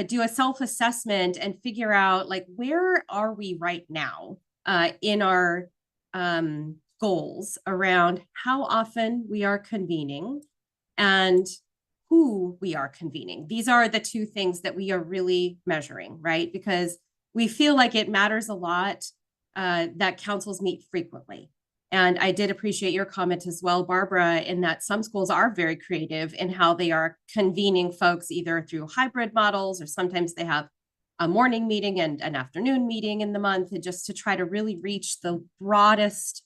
B: do a self-assessment and figure out like, where are we right now in our goals around how often we are convening and who we are convening. These are the two things that we are really measuring, right? Because we feel like it matters a lot that councils meet frequently. And I did appreciate your comment as well, Barbara, in that some schools are very creative in how they are convening folks either through hybrid models, or sometimes they have a morning meeting and an afternoon meeting in the month, and just to try to really reach the broadest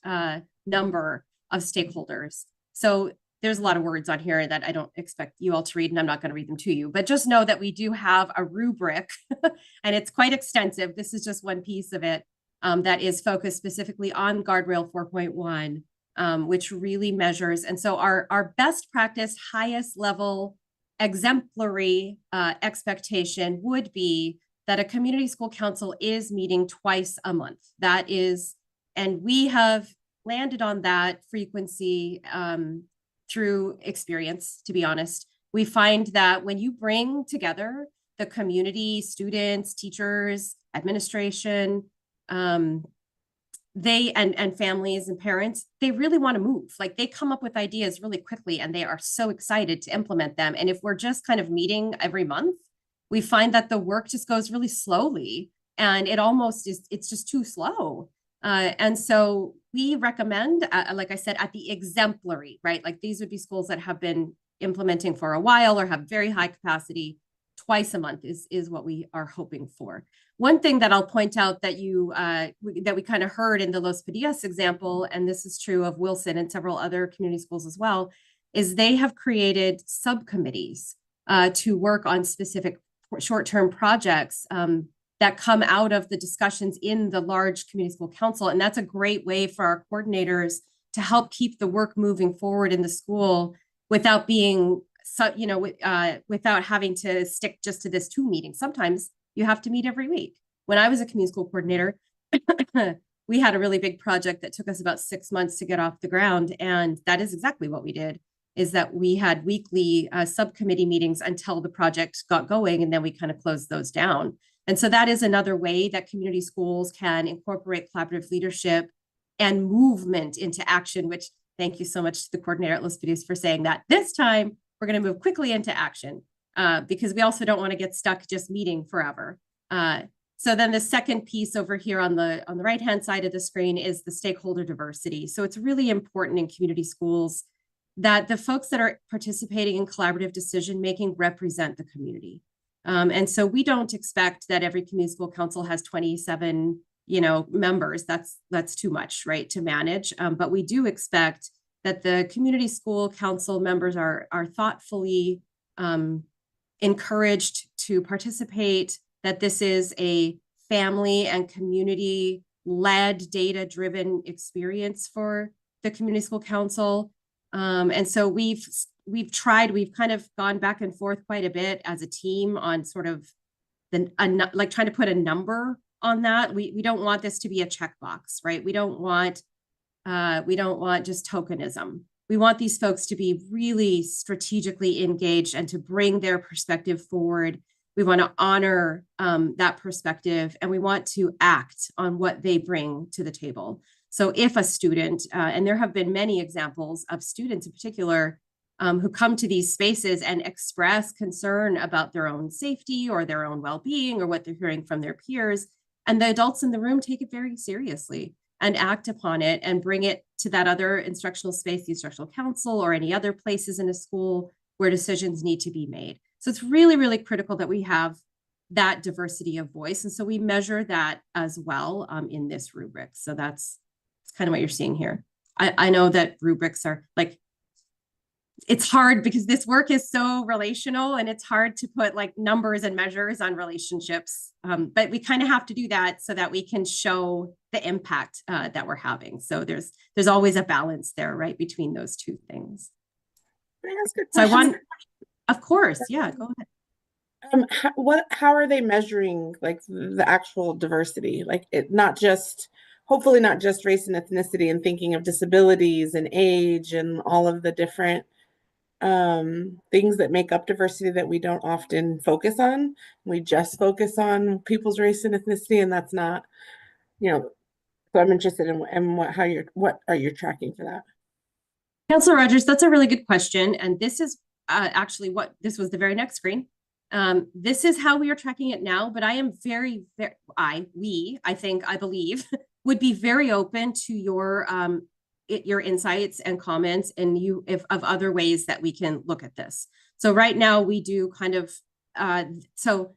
B: number of stakeholders. So there's a lot of words on here that I don't expect you all to read, and I'm not going to read them to you, but just know that we do have a rubric and it's quite extensive. This is just one piece of it. That is focused specifically on Guardrail 4.1, which really measures. And so our best practice, highest level exemplary expectation would be that a community school council is meeting twice a month. That is, and we have landed on that frequency through experience, to be honest. We find that when you bring together the community, students, teachers, administration, they and families and parents, they really want to move. Like, they come up with ideas really quickly and they are so excited to implement them. And if we're just kind of meeting every month, we find that the work just goes really slowly, and it almost is, it's just too slow. And so we recommend, like I said, at the exemplary, right? Like, these would be schools that have been implementing for a while or have very high capacity. Twice a month is what we are hoping for. One thing that I'll point out that that we kind of heard in the Los Padillas example, and this is true of Wilson and several other community schools as well, is they have created subcommittees to work on specific short-term projects that come out of the discussions in the large community school council. And that's a great way for our coordinators to help keep the work moving forward in the school without being, without having to stick just to this 2 meetings. Sometimes you have to meet every week. When I was a community school coordinator, we had a really big project that took us about 6 months to get off the ground. And that is exactly what we did, is that we had weekly subcommittee meetings until the project got going, and then we kind of closed those down. And so that is another way that community schools can incorporate collaborative leadership and movement into action, which, thank you so much to the coordinator at Los Padillas for saying that. This time, we're going to move quickly into action because we also don't want to get stuck just meeting forever. So then the second piece over here on the right-hand side of the screen is the stakeholder diversity. So it's really important in community schools that the folks that are participating in collaborative decision-making represent the community. And so we don't expect that every community school council has 27, members. That's too much, right, to manage. But we do expect that the community school council members are thoughtfully encouraged to participate, that this is a family and community-led, data-driven experience for the community school council. And so we've kind of gone back and forth quite a bit as a team on sort of like trying to put a number on that. We don't want this to be a checkbox, right? We don't want just tokenism. We want these folks to be really strategically engaged and to bring their perspective forward. We want to honor that perspective, and we want to act on what they bring to the table. So if a student, and there have been many examples of students in particular who come to these spaces and express concern about their own safety or their own well-being or what they're hearing from their peers, and the adults in the room take it very seriously and act upon it and bring it to that other instructional space, the instructional council, or any other places in a school where decisions need to be made. So it's really, really critical that we have that diversity of voice. And so we measure that as well in this rubric. So that's kind of what you're seeing here. I know that rubrics are like, it's hard because this work is so relational and it's hard to put like numbers and measures on relationships. But we kind of have to do that so that we can show the impact that we're having. So there's always a balance there, right, between those two things.
K: Can I ask a
B: So I
K: question?
B: want, of course, yeah, go ahead.
K: How are they measuring like the actual diversity? Like it not just, hopefully not just race and ethnicity, and thinking of disabilities and age and all of the different things that make up diversity that we don't often focus on. We just focus on people's race and ethnicity, and that's not, so I'm interested in what are you tracking for that?
B: Councilor Rogers, that's a really good question. And this is actually this was the very next screen. This is how we are tracking it now, but I am I believe would be very open to your insights and comments and of other ways that we can look at this. So right now we do kind of, so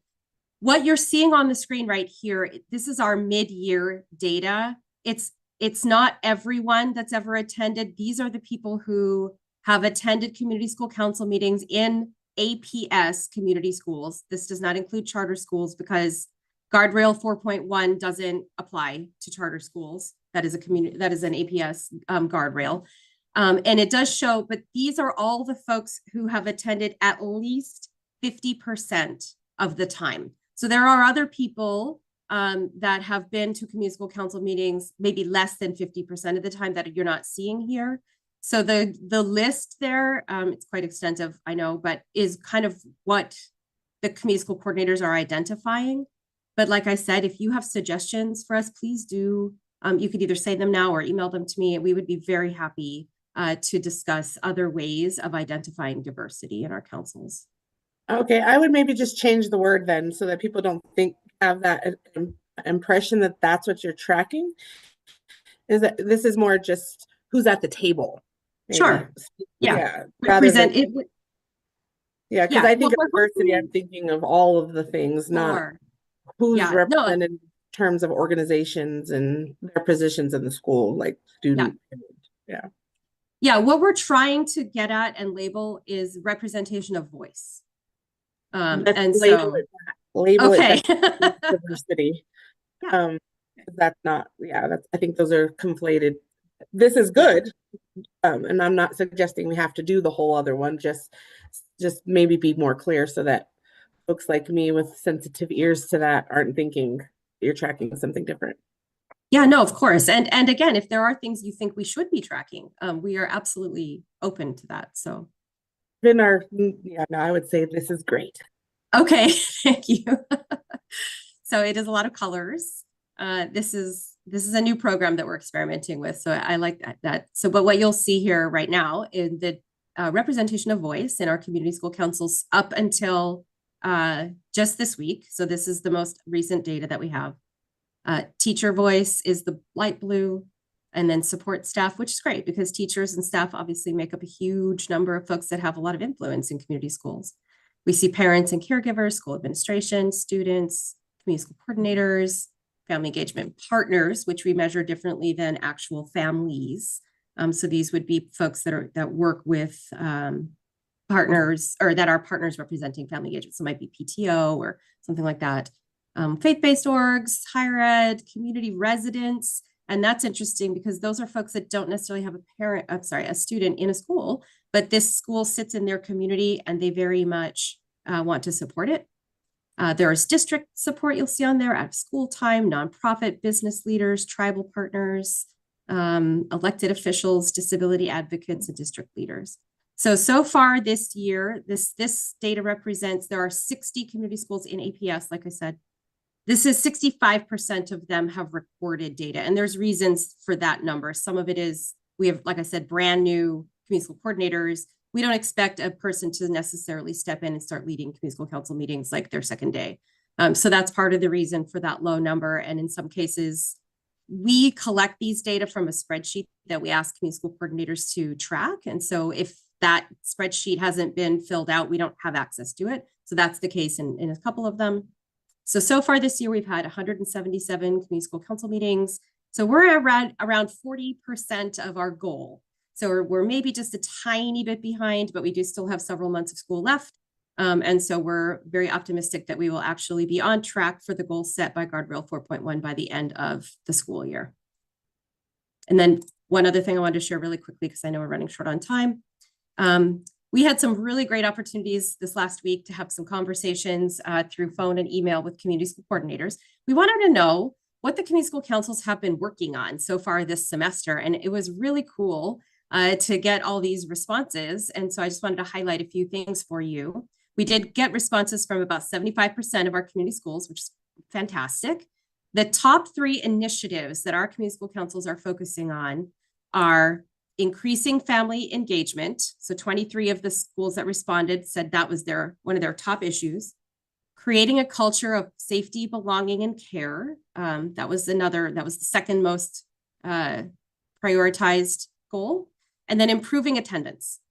B: what you're seeing on the screen right here, this is our mid-year data. It's not everyone that's ever attended. These are the people who have attended community school council meetings in APS community schools. This does not include charter schools because Guardrail 4.1 doesn't apply to charter schools. That is an APS guardrail. And it does show, but these are all the folks who have attended at least 50% of the time. So there are other people that have been to community school council meetings, maybe less than 50% of the time that you're not seeing here. So the list there, it's quite extensive, I know, but is kind of what the community school coordinators are identifying. But like I said, if you have suggestions for us, please do. You could either say them now or email them to me, and we would be very happy to discuss other ways of identifying diversity in our councils.
K: Okay, I would maybe just change the word then so that people don't have that impression that that's what you're tracking. Is that this is more just who's at the table. Maybe.
B: Sure.
K: Yeah.
B: Represent it.
K: Yeah, because I think of diversity, I'm thinking of all of the things, not who's represented in terms of organizations and their positions in the school, like student.
B: Yeah, what we're trying to get at and label is representation of voice. And
K: label
B: it
K: diversity. That's not, I think those are conflated. This is good. And I'm not suggesting we have to do the whole other one, just maybe be more clear so that folks like me with sensitive ears to that aren't thinking you're tracking something different.
B: Yeah, no, of course. And again, if there are things you think we should be tracking, we are absolutely open to that. So
K: I would say this is great.
B: Okay, thank you. So it is a lot of colors. This is a new program that we're experimenting with. So I like that. So, but what you'll see here right now is the representation of voice in our community school councils up until just this week. So this is the most recent data that we have. Teacher voice is the light blue, and then support staff, which is great because teachers and staff obviously make up a huge number of folks that have a lot of influence in community schools. We see parents and caregivers, school administration, students, community school coordinators, family engagement partners, which we measure differently than actual families. So these would be folks that work with partners, or that are partners representing family engagement. So it might be PTO or something like that. Faith-based orgs, higher ed, community residents. And that's interesting because those are folks that don't necessarily have a student in a school, but this school sits in their community and they very much want to support it. There is district support you'll see on there, out of school time, nonprofit, business leaders, tribal partners, elected officials, disability advocates, and district leaders. So far this year, this data represents, there are 60 community schools in APS, like I said. This is 65% of them have recorded data, and there's reasons for that number. Some of it is, we have, like I said, brand new community school coordinators. We don't expect a person to necessarily step in and start leading community school council meetings like their second day. So that's part of the reason for that low number. And in some cases, we collect these data from a spreadsheet that we ask community school coordinators to track. And so if that spreadsheet hasn't been filled out, we don't have access to it. So that's the case in a couple of them. So far this year, we've had 177 community school council meetings. So we're around 40% of our goal. So we're maybe just a tiny bit behind, but we do still have several months of school left. And so we're very optimistic that we will actually be on track for the goal set by Guardrail 4.1 by the end of the school year. And then one other thing I wanted to share really quickly, because I know we're running short on time. We had some really great opportunities this last week to have some conversations through phone and email with community school coordinators. We wanted to know what the community school councils have been working on so far this semester. And it was really cool to get all these responses. And so I just wanted to highlight a few things for you. We did get responses from about 75% of our community schools, which is fantastic. The top 3 initiatives that our community school councils are focusing on are increasing family engagement. So 23 of the schools that responded said that was one of their top issues. Creating a culture of safety, belonging, and care. That was the second most prioritized goal. And then improving attendance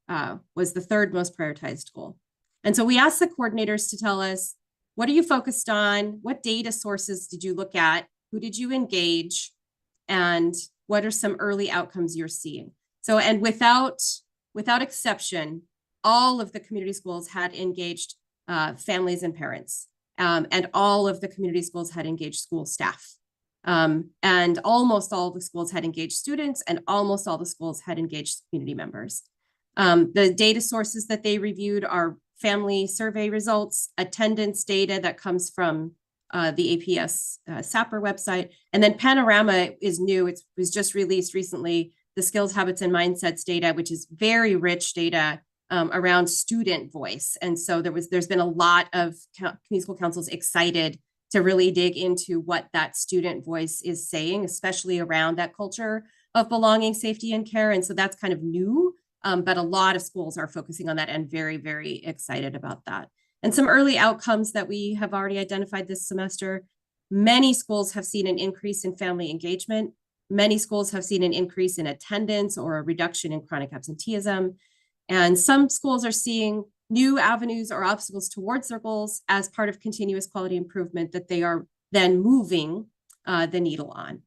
B: was the third most prioritized goal. And so we asked the coordinators to tell us, what are you focused on? What data sources did you look at? Who did you engage? And what are some early outcomes you're seeing? So, and without exception, all of the community schools had engaged families and parents, and all of the community schools had engaged school staff. And almost all of the schools had engaged students, and almost all the schools had engaged community members. The data sources that they reviewed are family survey results, attendance data that comes from the APS SAPR website. And then Panorama is new. It was just released recently, the skills, habits, and mindsets data, which is very rich data around student voice. And so there's been a lot of community school councils excited to really dig into what that student voice is saying, especially around that culture of belonging, safety, and care. And so that's kind of new, but a lot of schools are focusing on that and very, very excited about that. And some early outcomes that we have already identified this semester: many schools have seen an increase in family engagement. Many schools have seen an increase in attendance or a reduction in chronic absenteeism. And some schools are seeing new avenues or obstacles towards their goals as part of continuous quality improvement that they are then moving the needle on.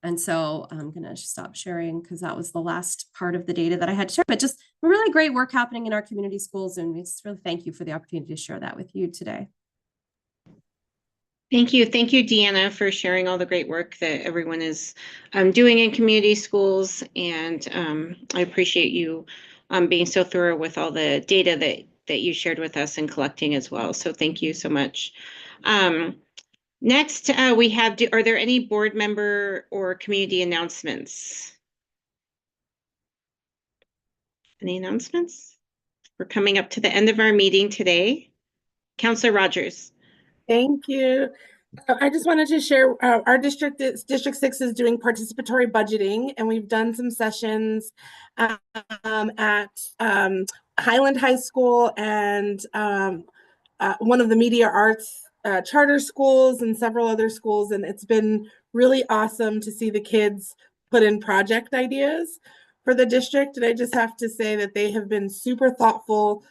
B: And so I'm going to stop sharing because that was the last part of the data that I had to share, but just really great work happening in our community schools. And we just really thank you for the opportunity to share that with you today.
A: Thank you. Thank you, Deanna, for sharing all the great work that everyone is doing in community schools. And I appreciate you being so thorough with all the data that you shared with us and collecting as well. So thank you so much. Next, we have, are there any board member or community announcements? Any announcements? We're coming up to the end of our meeting today. Counselor Rogers.
K: Thank you. I just wanted to share our District 6 is doing participatory budgeting, and we've done some sessions at Highland High School and one of the media arts charter schools and several other schools. And it's been really awesome to see the kids put in project ideas for the district. And I just have to say that they have been super thoughtful.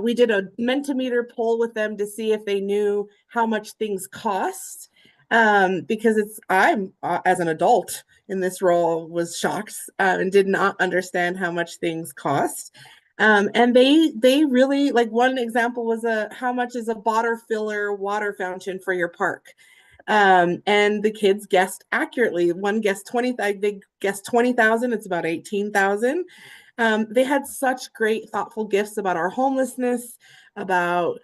K: We did a Mentimeter poll with them to see if they knew how much things cost, because I'm as an adult in this role was shocked and did not understand how much things cost. And they really, like, one example was how much is a bottle filler water fountain for your park? And the kids guessed accurately. One guessed 20, they guessed 20,000. It's about 18,000. They had such great, thoughtful gifts about our homelessness, about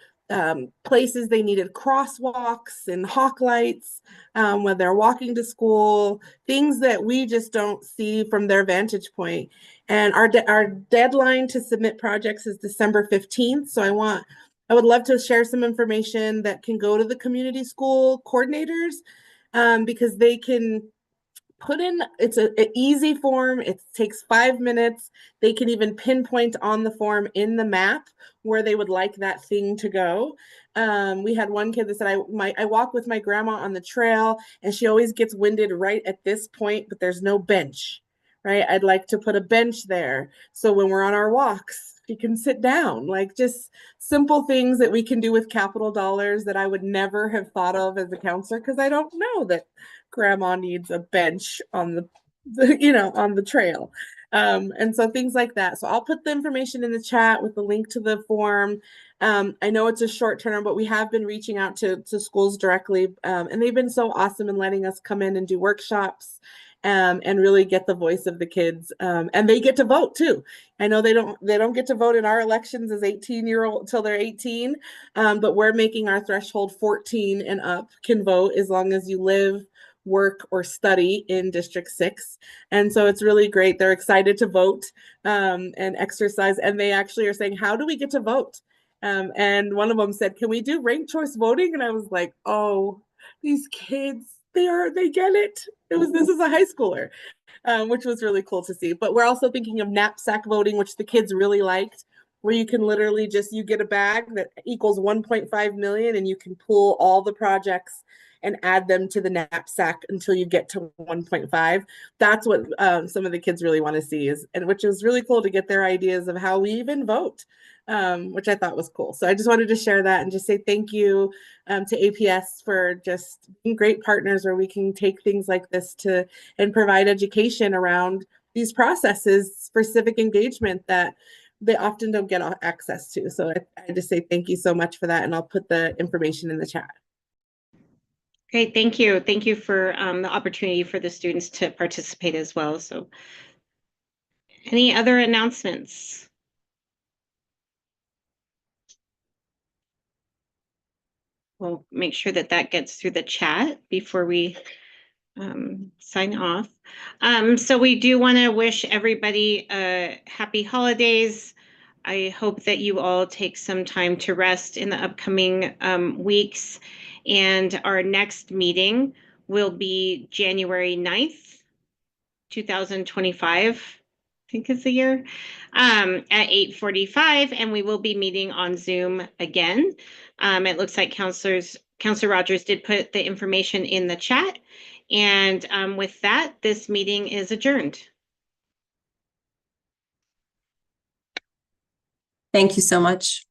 K: places they needed crosswalks and hawk lights when they're walking to school, things that we just don't see from their vantage point. And our deadline to submit projects is December 15th. So I would love to share some information that can go to the community school coordinators because they can put in, it's an easy form. It takes 5 minutes. They can even pinpoint on the form in the map where they would like that thing to go. We had one kid that said, I walk with my grandma on the trail and she always gets winded right at this point, but there's no bench, right? I'd like to put a bench there. So when we're on our walks, she can sit down. Like, just simple things that we can do with capital dollars that I would never have thought of as a counselor, because I don't know that grandma needs a bench on the on the trail. And so things like that. So I'll put the information in the chat with the link to the form. I know it's a short term, but we have been reaching out to schools directly, and they've been so awesome in letting us come in and do workshops, and really get the voice of the kids. And they get to vote too. I know they don't get to vote in our elections as 18-year-old till they're 18, but we're making our threshold 14 and up can vote as long as you live, work, or study in District 6. And so it's really great. They're excited to vote, and exercise. And they actually are saying, how do we get to vote? And one of them said, can we do ranked choice voting? And I was like, oh, these kids, they get it. This is a high schooler, which was really cool to see. But we're also thinking of knapsack voting, which the kids really liked, where you can literally you get a bag that equals 1.5 million and you can pull all the projects and add them to the knapsack until you get to 1.5. That's what some of the kids really want to see, which is really cool to get their ideas of how we even vote, which I thought was cool. So I just wanted to share that and just say thank you to APS for just being great partners where we can take things like this and provide education around these processes for civic engagement that they often don't get access to. So I just say thank you so much for that, and I'll put the information in the chat.
A: Great, thank you. Thank you for the opportunity for the students to participate as well. So any other announcements? We'll make sure that gets through the chat before we sign off. So we do want to wish everybody happy holidays. I hope that you all take some time to rest in the upcoming weeks. And our next meeting will be January 9th, 2025, I think is the year, at 8:45, and we will be meeting on Zoom again. It looks like Counselor Rogers did put the information in the chat. And with that, this meeting is adjourned.
B: Thank you so much.